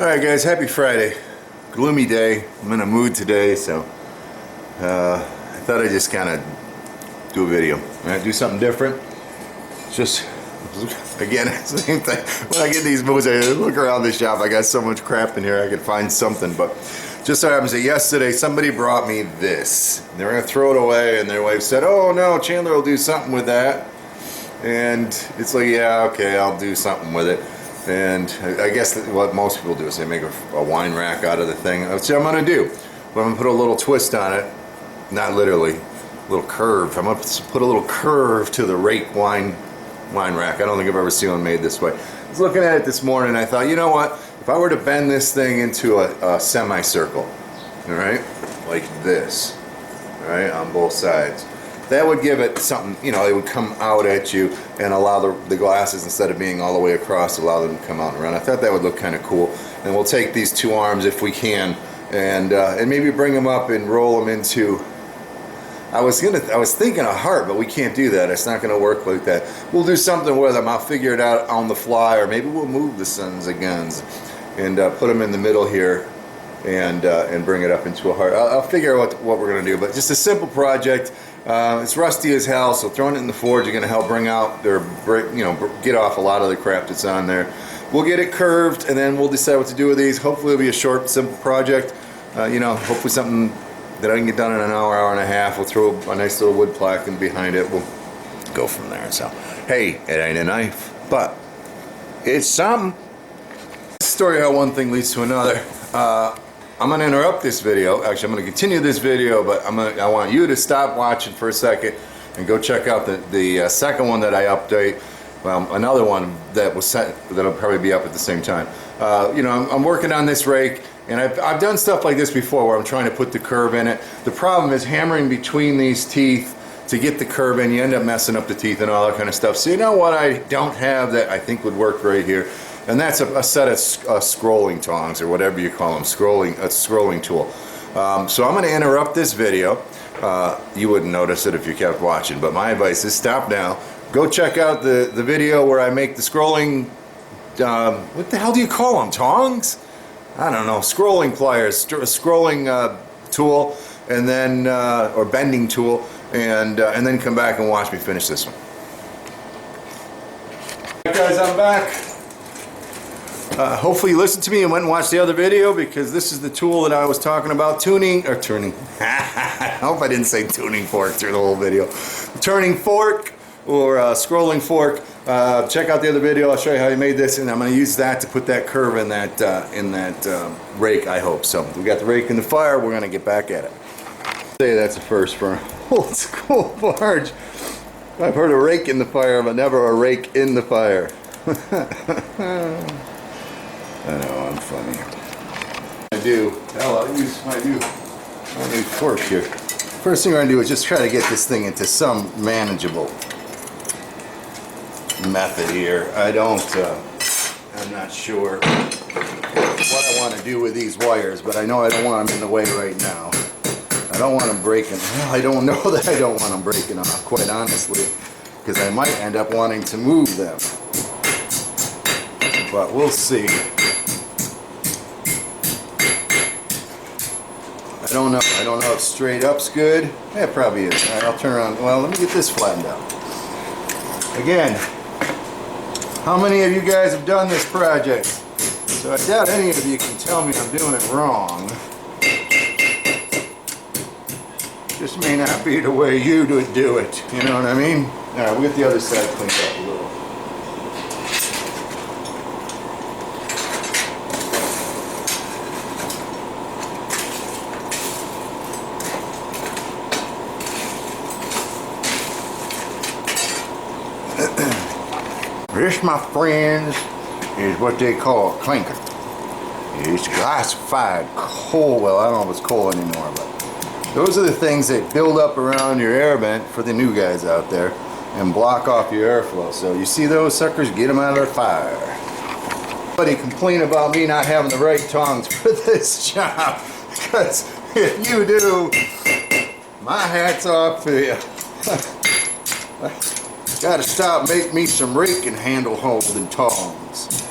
Alright guys, happy Friday. Gloomy day. I'm in a mood today, so I thought I'd just kind of do a video. Right? Do something different. Just, again, same thing. When I get these moods, I look around the shop. I got so much crap in here, I could find something. But just so happens that yesterday, somebody brought me this. They were going to throw it away, and their wife said, "Oh no, Chandler will do something with that." And it's like, yeah, okay, I'll do something with it. And I guess what most people do is they make a wine rack out of the thing, which I'm going to do. But I'm going to put a little twist on it, not literally, a little curve. I'm going to put a little curve to the Rake wine rack. I don't think I've ever seen one made this way. I was looking at it this morning and I thought, you know what, if I were to bend this thing into a semicircle, all right, like this, all right, on both sides, that would give it something, you know, it would come out at you and allow the glasses, instead of being all the way across, allow them to come out and run. I thought that would look kind of cool. And we'll take these two arms if we can, and maybe bring them up and roll them into, I was thinking a heart, but we can't do that. It's not going to work like that. We'll do something with them. I'll figure it out on the fly, or maybe we'll move the sons of guns and put them in the middle here and bring it up into a heart. I'll figure out what we're going to do, but just a simple project. It's rusty as hell, so throwing it in the forge is going to help bring out their, get off a lot of the crap that's on there. We'll get it curved, and then we'll decide what to do with these. Hopefully it'll be a short, simple project. Hopefully something that I can get done in an hour, hour and a half. We'll throw a nice little wood plaque in behind it. We'll go from there. So, hey, it ain't a knife, but it's something. Story how one thing leads to another. I'm going to interrupt this video. Actually, I'm going to continue this video, but I want you to stop watching for a second and go check out the second one that I update. Well, another one that was set, that'll probably be up at the same time. I'm working on this rake, and I've done stuff like this before where I'm trying to put the curve in it. The problem is hammering between these teeth to get the curve in. You end up messing up the teeth and all that kind of stuff. So you know what I don't have that I think would work right here? And that's a set of scrolling tongs, or whatever you call them, a scrolling tool. So I'm going to interrupt this video. You wouldn't notice it if you kept watching, but my advice is stop now. Go check out the video where I make the scrolling, what the hell do you call them, tongs? I don't know, scrolling pliers, scrolling tool, and then, or bending tool, and then come back and watch me finish this one. Hey guys, I'm back. Hopefully you listened to me and went and watched the other video, because this is the tool that I was talking about, tuning. I hope I didn't say tuning fork through the whole video. Turning fork, or scrolling fork. Check out the other video. I'll show you how I made this, and I'm going to use that to put that curve in that rake, I hope. So we got the rake in the fire. We're going to get back at it. Say that's a first for an old school barge. I've heard a rake in the fire, but never a rake in the fire. I know, I'm funny. I use my new fork here. First thing we're going to do is just try to get this thing into some manageable method here. I'm not sure what I want to do with these wires, but I know I don't want them in the way right now. I don't want them breaking. Well, I don't know that I don't want them breaking off, quite honestly, because I might end up wanting to move them. But we'll see. I don't know. I don't know if straight up's good. Yeah, it probably is. All right, I'll turn around. Well, let me get this flattened out. Again, how many of you guys have done this project? So I doubt any of you can tell me I'm doing it wrong. Just may not be the way you do it. You know what I mean? All right, we'll get the other side cleaned up a little. This, my friends, is what they call a clinker. It's gasified coal. Well, I don't know if it's coal anymore, but those are the things that build up around your air vent for the new guys out there and block off your airflow. So you see those suckers, get them out of their fire. Somebody complain about me not having the right tongs for this job, because if you do, my hat's off to you. Gotta stop, make me some raking handle holding tongs.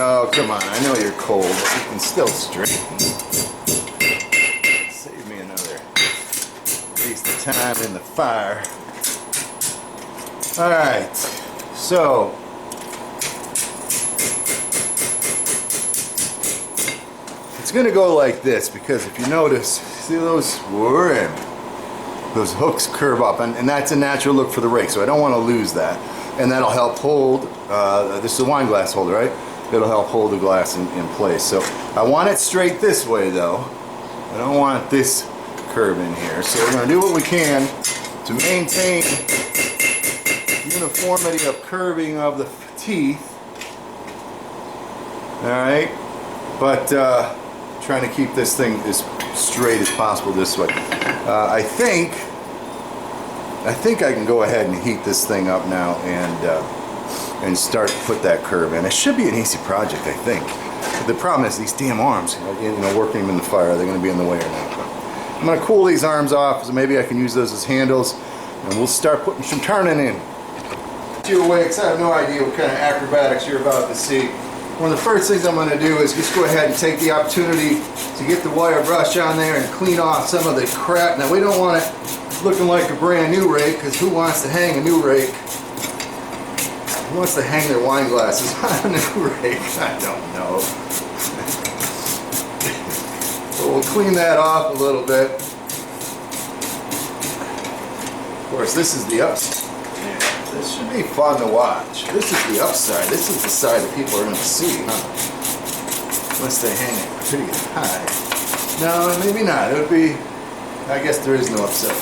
Oh, come on. I know you're cold, but you can still straighten. Save me another waste of time in the fire. Alright, so it's going to go like this, because if you notice, see those hooks curve up, and that's a natural look for the rake, so I don't want to lose that. And that'll help hold, this is a wine glass holder, right? It'll help hold the glass in place. So I want it straight this way though. I don't want this curve in here. So we're going to do what we can to maintain uniformity of curving of the teeth. Alright, but trying to keep this thing as straight as possible this way. I think I can go ahead and heat this thing up now and start to put that curve in. It should be an easy project, I think. But the problem is these damn arms, you know, working them in the fire, they're going to be in the way or not. I'm going to cool these arms off, so maybe I can use those as handles, and we'll start putting some turning in. Your way, I have no idea what kind of acrobatics you're about to see. One of the first things I'm going to do is just go ahead and take the opportunity to get the wire brush on there and clean off some of the crap. Now we don't want it looking like a brand new rake, because who wants to hang a new rake? Who wants to hang their wine glasses on a new rake? I don't know. But we'll clean that off a little bit. Of course, this is the upside. This should be fun to watch. This is the upside. This is the side that people are going to see, huh? Unless they hang it pretty high. No, maybe not. It would be, I guess there is no upside.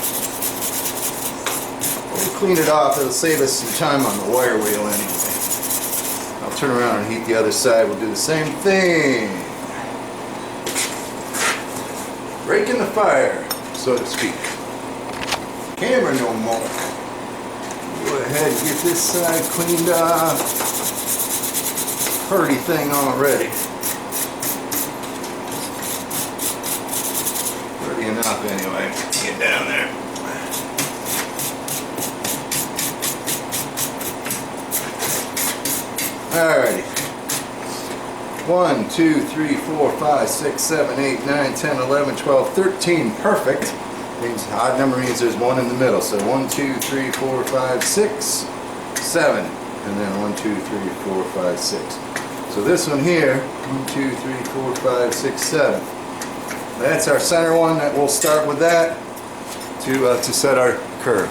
We'll clean it off. It'll save us some time on the wire wheel anyway. I'll turn around and heat the other side. We'll do the same thing. Rake in the fire, so to speak. Camera no more. Go ahead and get this side cleaned up. Pretty thing already. Pretty enough anyway. Get down there. Alrighty. 1, 2, 3, 4, 5, 6, 7, 8, 9, 10, 11, 12, 13. Perfect. Means odd number means there's one in the middle. So 1, 2, 3, 4, 5, 6, 7. And then 1, 2, 3, 4, 5, 6. So this one here, 1, 2, 3, 4, 5, 6, 7. That's our center one. That we'll start with that to set our curve.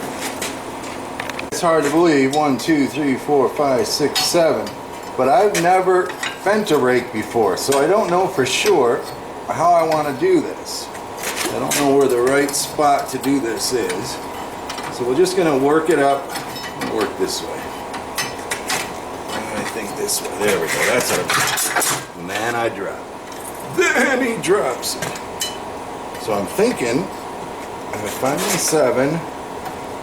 It's hard to believe, 1, 2, 3, 4, 5, 6, 7. But I've never bent a rake before, so I don't know for sure how I want to do this. I don't know where the right spot to do this is. So we're just going to work it up and work this way. And I think this way. There we go. That's our man. I drop. Then he drops it. So I'm thinking if I find my 7,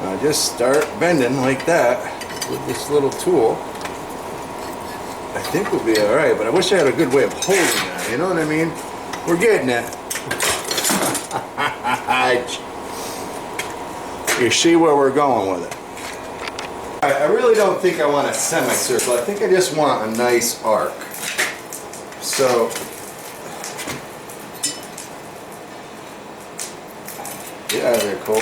I just start bending like that with this little tool. I think we'll be alright, but I wish I had a good way of holding that. You know what I mean? We're getting it. You see where we're going with it. I really don't think I want a semicircle. I think I just want a nice arc. So get out of there, Cole.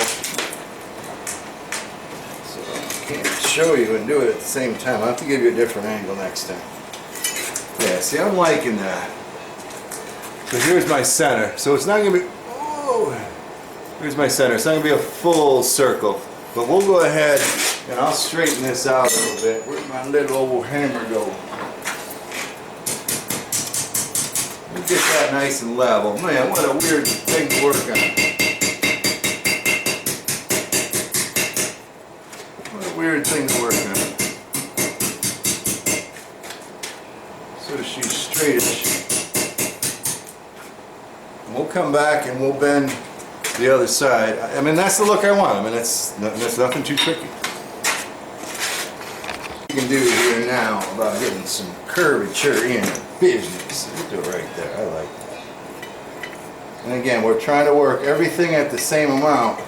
So I can't show you and do it at the same time. I'll have to give you a different angle next time. Yeah, see, I'm liking that. So here's my center. So it's not going to be... Oh, here's my center. It's not going to be a full circle. But we'll go ahead and I'll straighten this out a little bit. Where'd my little old hammer go? Let me get that nice and level. Man, what a weird thing to work on. What a weird thing to work on. So she's straightish. And we'll come back and we'll bend the other side. I mean, that's the look I want. I mean, that's nothing too tricky. What you can do here now about getting some curvature in your business. We'll do it right there. I like that. And again, we're trying to work everything at the same amount.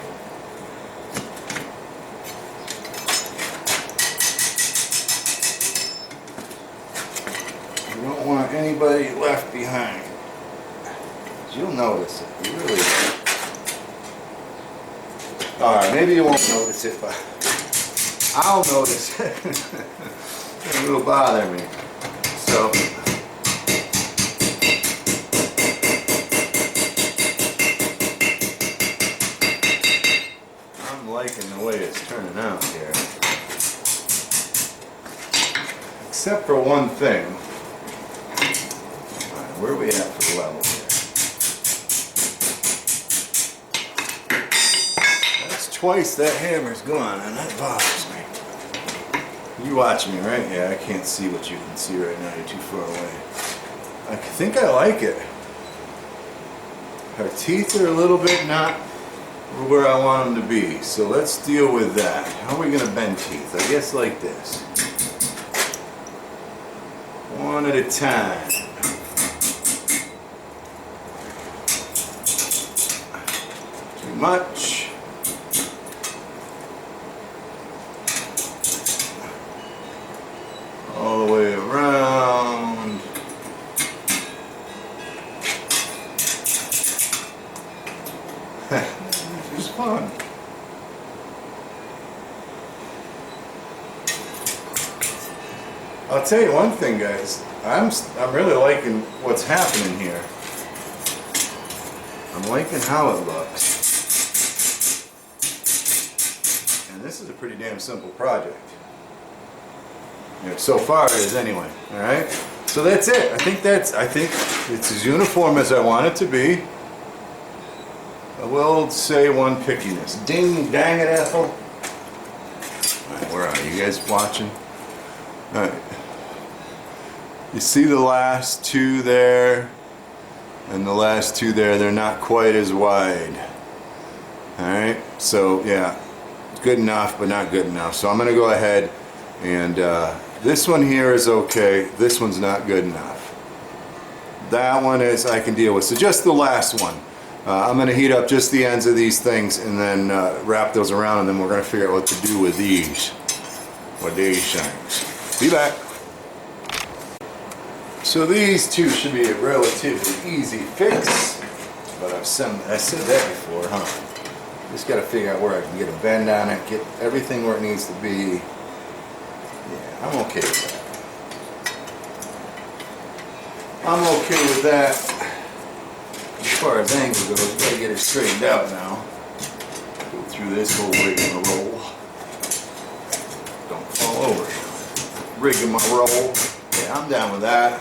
You don't want anybody left behind. You'll notice it. You really will. Alright, maybe you won't notice it, but I'll notice it. It will bother me. So, I'm liking the way it's turning out here. Except for one thing. Alright, where are we at for the level here? That's twice that hammer's gone, and that bothers me. You watch me, right? Yeah, I can't see what you can see right now. You're too far away. I think I like it. Her teeth are a little bit not where I want them to be. So let's deal with that. How are we going to bend teeth? I guess like this. One at a time. Too much. All the way around. This is fun. I'll tell you one thing, guys. I'm really liking what's happening here. I'm liking how it looks. And this is a pretty damn simple project. So far it is anyway. Alright? So that's it. I think it's as uniform as I want it to be. I will say one pickiness. Ding dang it, Ethel. Alright, where are you guys watching? Alright. You see the last two there and the last two there, they're not quite as wide. Alright, so yeah, good enough but not good enough. So I'm going to go ahead and this one here is okay, this one's not good enough. That one is I can deal with. So just the last one. I'm going to heat up just the ends of these things and then wrap those around, and then we're going to figure out what to do with these. With these things. Be back. So these two should be a relatively easy fix, but I said that before, huh? Just got to figure out where I can get a bend on it, get everything where it needs to be. Yeah, I'm okay with that. I'm okay with that. As far as angle goes, we got to get it straightened out now. Go through this whole rigmarole. Don't fall over. Rigmarole. Yeah, I'm down with that.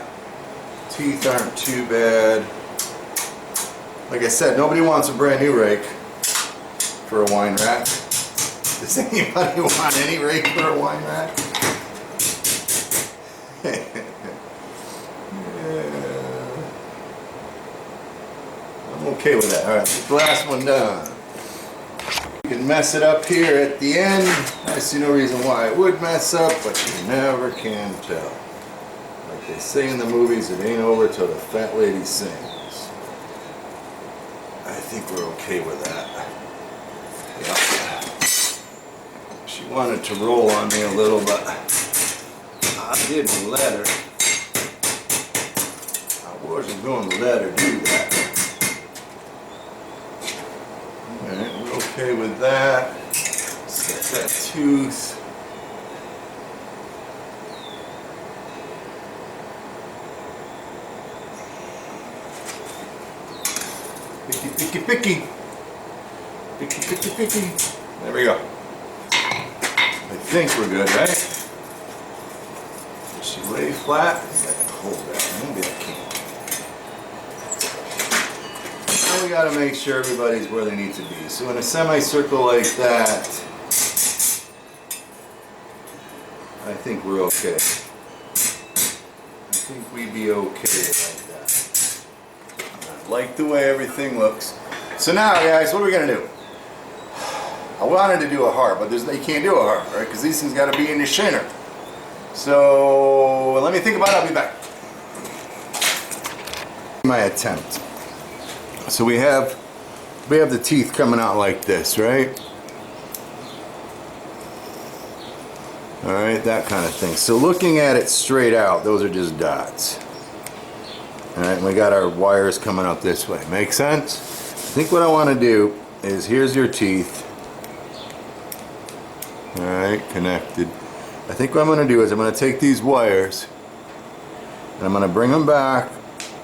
Teeth aren't too bad. Like I said, nobody wants a brand new rake for a wine rack. Does anybody want any rake for a wine rack? Yeah. I'm okay with that. Alright, the last one done. You can mess it up here at the end. I see no reason why it would mess up, but you never can tell. Like they say in the movies, it ain't over till the fat lady sings. I think we're okay with that. Yep. She wanted to roll on me a little, but I didn't let her. I wasn't going to let her do that. Alright, we're okay with that. Set that tooth. Picky, picky, picky. Picky, picky, picky. There we go. I think we're good, right? Does she lay flat? I think I can hold that. Maybe I can't. Now we got to make sure everybody's where they need to be. So in a semicircle like that, I think we're okay. I think we'd be okay like that. I like the way everything looks. So now, guys, what are we going to do? I wanted to do a heart, but you can't do a heart, right? Because these things got to be in the center. So let me think about it. I'll be back. My attempt. So we have the teeth coming out like this, right? All right, that kind of thing. So looking at it straight out, those are just dots. Alright, and we got our wires coming up this way. Make sense? I think what I want to do is, here's your teeth. Alright, connected. I think what I'm going to do is I'm going to take these wires and I'm going to bring them back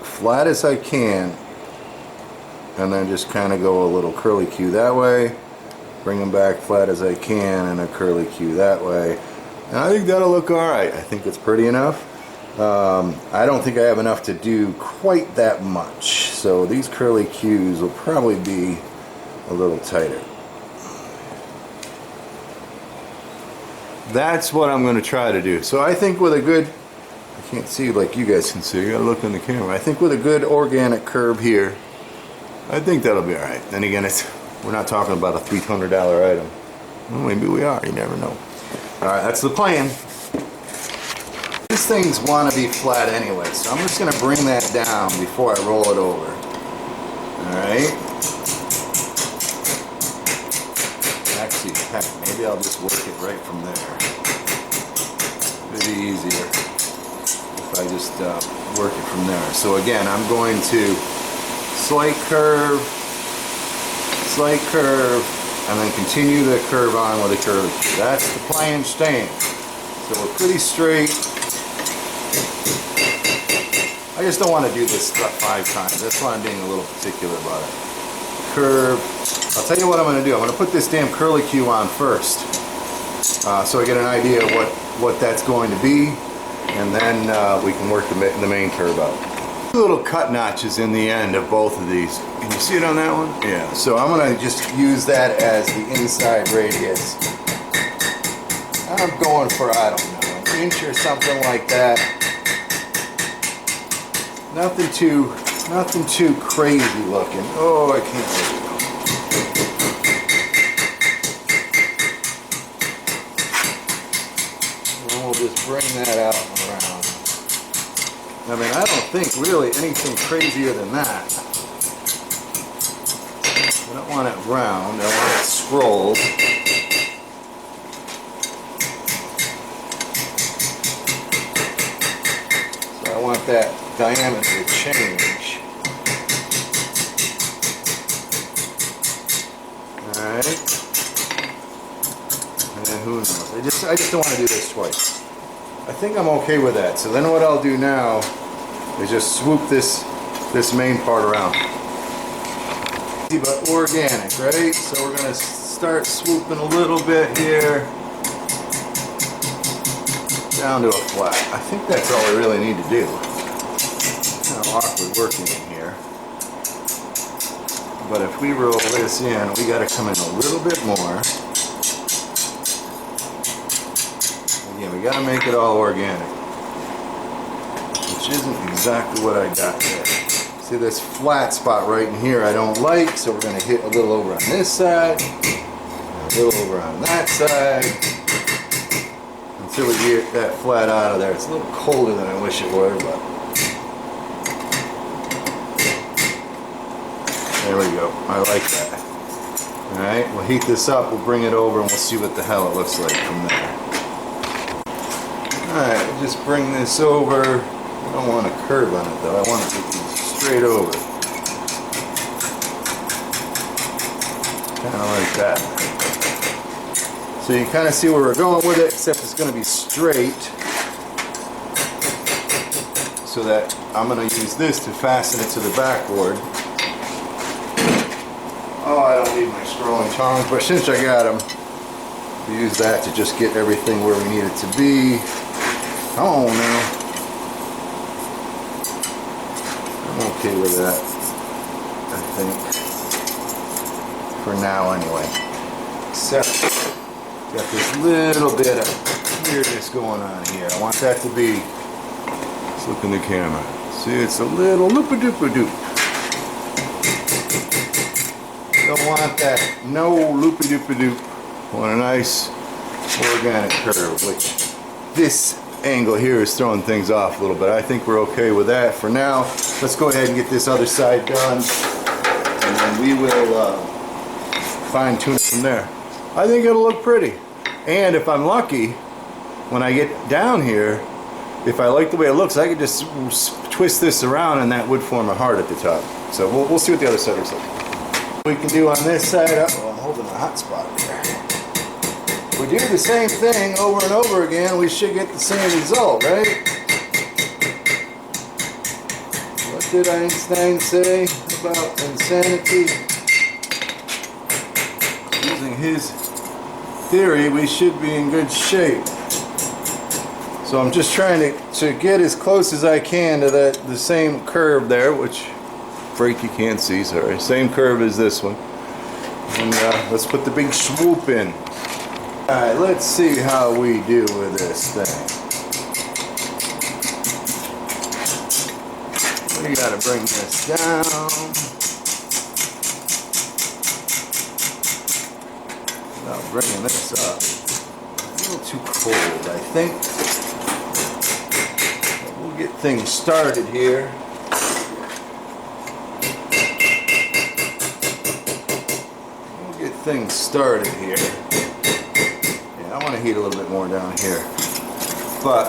flat as I can, and then just kind of go a little curly Q that way, bring them back flat as I can, and a curly Q that way. And I think that'll look alright. I think it's pretty enough. I don't think I have enough to do quite that much, so these curly Qs will probably be a little tighter. That's what I'm going to try to do. So I think with a good, I can't see like you guys can see, you gotta look in the camera. I think with a good organic curve here, I think that'll be alright. Then again, we're not talking about a $300 item. Well, maybe we are, you never know. Alright, that's the plan. These things want to be flat anyway, so I'm just going to bring that down before I roll it over. Alright. Actually, heck, maybe I'll just work it right from there. It'll be easier if I just work it from there. So again, I'm going to slight curve, and then continue the curve on with a curve. That's the plan staying. So we're pretty straight. I just don't want to do this 5 times. That's why I'm being a little particular about it. Curve. I'll tell you what I'm going to do. I'm going to put this damn curly Q on first, so I get an idea of what that's going to be, and then we can work the main curve out. Little cut notches in the end of both of these. Can you see it on that one? Yeah. So I'm going to just use that as the inside radius. I'm going for, I don't know, an inch or something like that. Nothing too crazy looking. Oh, I can't let it go. And we'll just bring that out and around. I mean, I don't think really anything crazier than that. I don't want it round, I want it scrolled. So I want that diameter to change. Alright. And then who knows? I just don't want to do this twice. I think I'm okay with that. So then what I'll do now is just swoop this main part around. But organic, right? So we're going to start swooping a little bit here down to a flat. I think that's all we really need to do. Kind of awkward working in here. But if we roll this in, we got to come in a little bit more. Again, we got to make it all organic, which isn't exactly what I got there. See this flat spot right in here I don't like, so we're going to hit a little over on this side, a little over on that side, until we get that flat out of there. It's a little colder than I wish it were, but there we go. I like that. Alright, we'll heat this up, we'll bring it over, and we'll see what the hell it looks like from there. Alright, we'll just bring this over. I don't want a curve on it though, I want it to be straight over. Kind of like that. So you kind of see where we're going with it, except it's going to be straight. So that I'm going to use this to fasten it to the backboard. Oh, I don't need my scrolling tongs, but since I got them, we'll use that to just get everything where we need it to be. Oh no. I'm okay with that, I think. For now anyway. Except, got this little bit of weirdness going on here. I want that to be, let's look in the camera. See, it's a little loop-a-doop-a-doop. Don't want that, no loop-a-doop-a-doop. Want a nice organic curve, which this angle here is throwing things off a little bit. I think we're okay with that for now. Let's go ahead and get this other side done, and then we will fine tune it from there. I think it'll look pretty, and if I'm lucky, when I get down here, if I like the way it looks, I could just twist this around and that would form a heart at the top. So we'll see what the other side looks like. We can do on this side. Oh, I'm holding a hot spot here. We do the same thing over and over again, we should get the same result, right? What did Einstein say about insanity? Using his theory, we should be in good shape. So I'm just trying to get as close as I can to the same curve there, which Rake you can't see, sorry. Same curve as this one. And let's put the big swoop in. Alright, let's see how we do with this thing. We gotta bring this down. Without bringing this up. A little too cold, I think. We'll get things started here. Things started here. Yeah, I want to heat a little bit more down here. But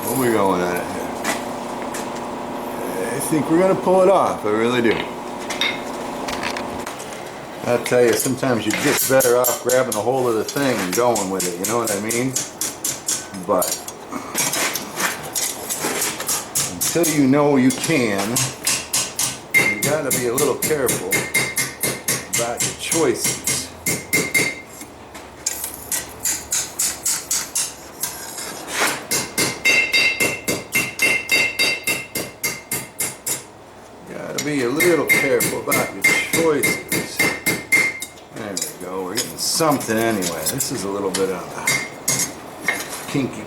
where are we going at it here? I think we're going to pull it off. I really do. I'll tell you, sometimes you get better off grabbing a hold of the thing and going with it. You know what I mean? But until you know you can, you got to be a little careful about your choices. Gotta be a little careful about your choices. There we go, we're getting something anyway. This is a little bit on the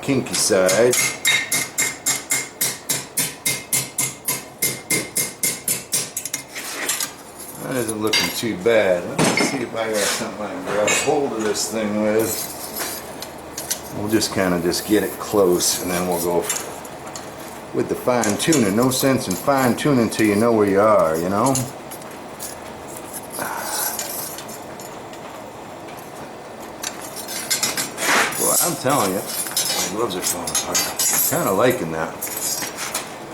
kinky side. That isn't looking too bad. Let's see if I got something I can grab hold of this thing with. We'll just kind of get it close and then we'll go with the fine tuning. No sense in fine tuning until you know where you are, you know? Boy, I'm telling you, my gloves are falling apart. I'm kind of liking that.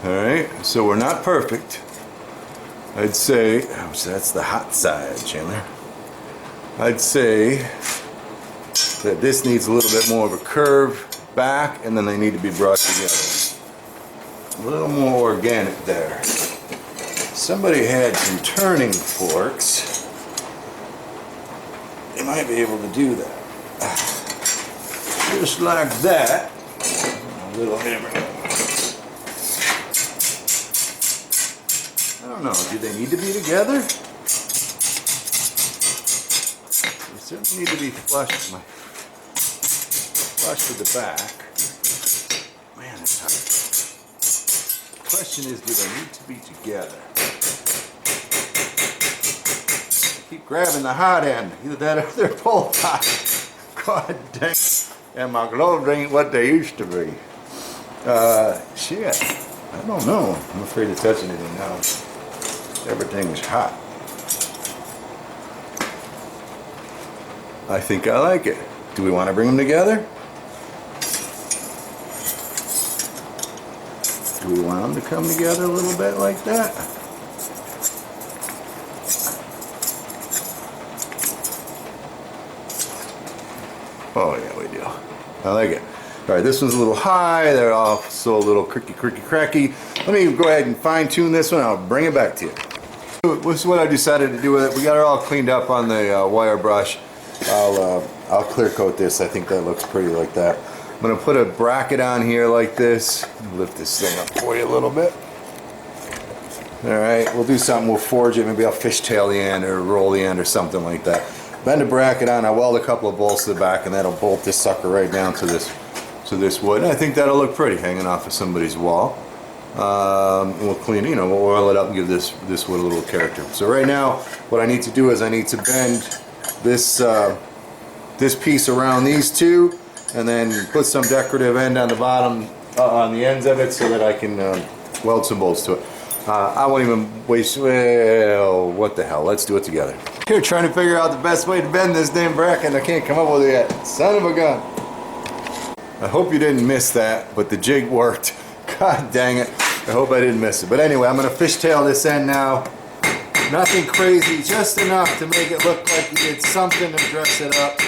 Alright, so we're not perfect. I'd say, that's the hot side, Chandler. I'd say that this needs a little bit more of a curve back and then they need to be brought together. A little more organic there. Somebody had some turning forks. They might be able to do that. Just like that. A little hammer. I don't know, do they need to be together? They certainly need to be flush with the back. Man, that's hard. The question is, do they need to be together? I keep grabbing the hot end, either that or they're both hot. God dang. And my gloves ain't what they used to be. Shit. I don't know. I'm afraid to touch anything now. Everything's hot. I think I like it. Do we want to bring them together? Do we want them to come together a little bit like that? Oh yeah, we do. I like it. Alright, this one's a little high. They're also a little cracky. Let me go ahead and fine tune this one. I'll bring it back to you. This is what I decided to do with it. We got it all cleaned up on the wire brush. I'll clear coat this. I think that looks pretty like that. I'm going to put a bracket on here like this. Lift this thing up for you a little bit. Alright, we'll do something. We'll forge it. Maybe I'll fishtail the end or roll the end or something like that. Bend the bracket on. I'll weld a couple of bolts to the back and that'll bolt this sucker right down to this wood. And I think that'll look pretty hanging off of somebody's wall. And we'll clean, we'll oil it up and give this wood a little character. So right now, what I need to do is I need to bend this piece around these two, and then put some decorative end on the bottom, on the ends of it, so that I can weld some bolts to it. I won't even waste. Well, what the hell? Let's do it together. Here, trying to figure out the best way to bend this damn bracket, and I can't come up with it yet. Son of a gun. I hope you didn't miss that, but the jig worked. God dang it. I hope I didn't miss it. But anyway, I'm going to fishtail this end now. Nothing crazy, just enough to make it look like you did something to dress it up.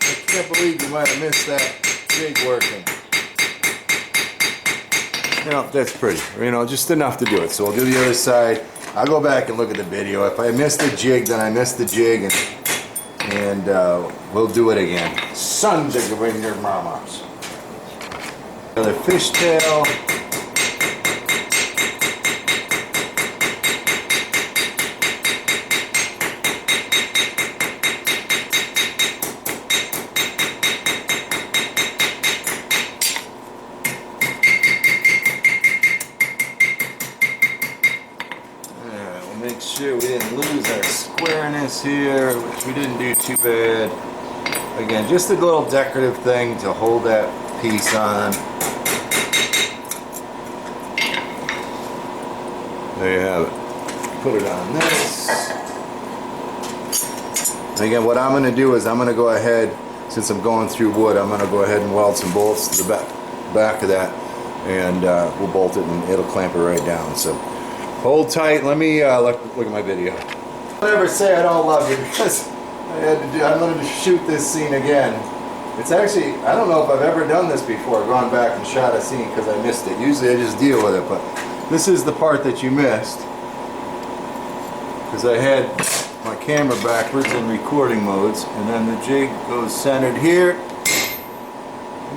I can't believe you might have missed that jig working. You know, that's pretty. You know, just enough to do it. So we'll do the other side. I'll go back and look at the video. If I missed the jig, then I missed the jig, and we'll do it again. Sons of your mamas. Another fishtail. Make sure we didn't lose our squareness here, which we didn't do too bad. Again, just a little decorative thing to hold that piece on. There you have it. Put it on this. And again, what I'm going to do is I'm going to go ahead, since I'm going through wood, I'm going to go ahead and weld some bolts to the back of that, and we'll bolt it and it'll clamp it right down. So hold tight. Let me look at my video. Don't ever say I don't love you, because I wanted to shoot this scene again. It's actually, I don't know if I've ever done this before, gone back and shot a scene because I missed it. Usually I just deal with it, but this is the part that you missed, because I had my camera backwards in recording modes, and then the jig goes centered here,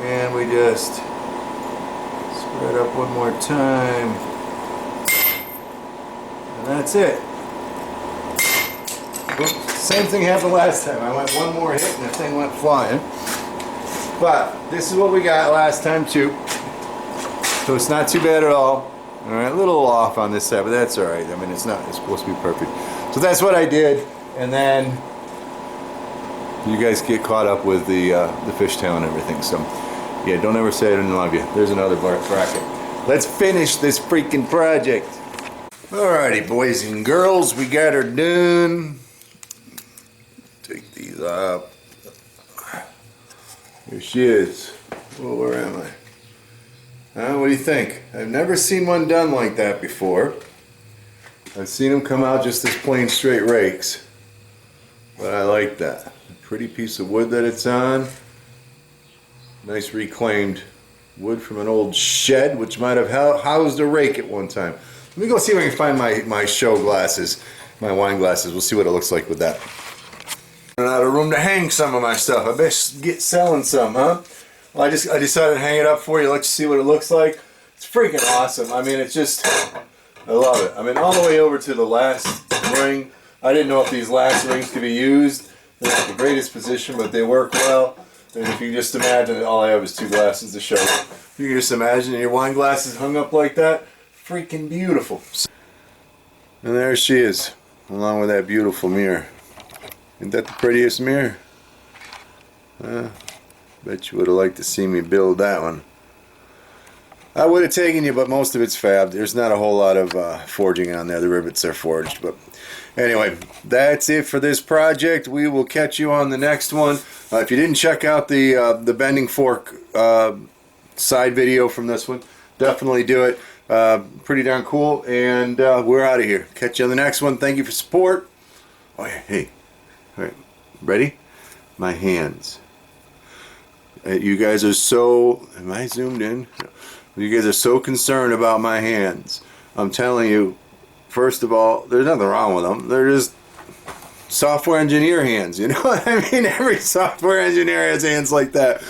and we just spread up one more time. And that's it. Oops. Same thing happened last time. I went one more hit and the thing went flying. But this is what we got last time too. So it's not too bad at all. Alright, a little off on this side, but that's alright. I mean, it's supposed to be perfect. So that's what I did. And then you guys get caught up with the fishtail and everything. So yeah, don't ever say I didn't love you. There's another bracket. Let's finish this freaking project. Alrighty, boys and girls, we got her done. Take these up. Here she is. Well, where am I? What do you think? I've never seen one done like that before. I've seen them come out just as plain straight rakes. But I like that. A pretty piece of wood that it's on. Nice reclaimed wood from an old shed, which might have housed a rake at one time. Let me go see if I can find my show glasses, my wine glasses. We'll see what it looks like with that. Running out of room to hang some of my stuff. I best get selling some, huh? Well, I decided to hang it up for you. Let you see what it looks like. It's freaking awesome. I mean, it's just, I love it. I mean, all the way over to the last ring. I didn't know if these last rings could be used. They're not the greatest position, but they work well. And if you just imagine, all I have is two glasses to show you. You can just imagine your wine glasses hung up like that. Freaking beautiful. And there she is, along with that beautiful mirror. Isn't that the prettiest mirror? Bet you would have liked to see me build that one. I would have taken you, but most of it's fabbed. There's not a whole lot of forging on there. The rivets are forged. But anyway, that's it for this project. We will catch you on the next one. If you didn't check out the bending fork side video from this one, definitely do it. Pretty darn cool, and we're out of here. Catch you on the next one. Thank you for support. Oh yeah, hey, all right, ready? My hands. You guys are so, am I zoomed in? You guys are so concerned about my hands. I'm telling you, first of all, there's nothing wrong with them. They're just software engineer hands, you know what I mean? Every software engineer has hands like that.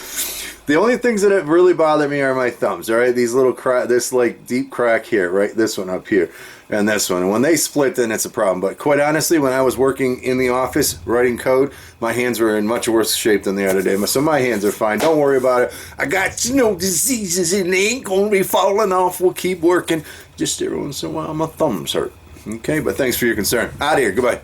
The only things that really bother me are my thumbs, all right? These little this like deep crack here, right? This one up here and this one. And when they split, then it's a problem. But quite honestly, when I was working in the office writing code, my hands were in much worse shape than the other day. So my hands are fine. Don't worry about it. I got no diseases and they ain't gonna be falling off. We'll keep working. Just every once in a while, my thumbs hurt. Okay, but thanks for your concern. Out of here. Goodbye.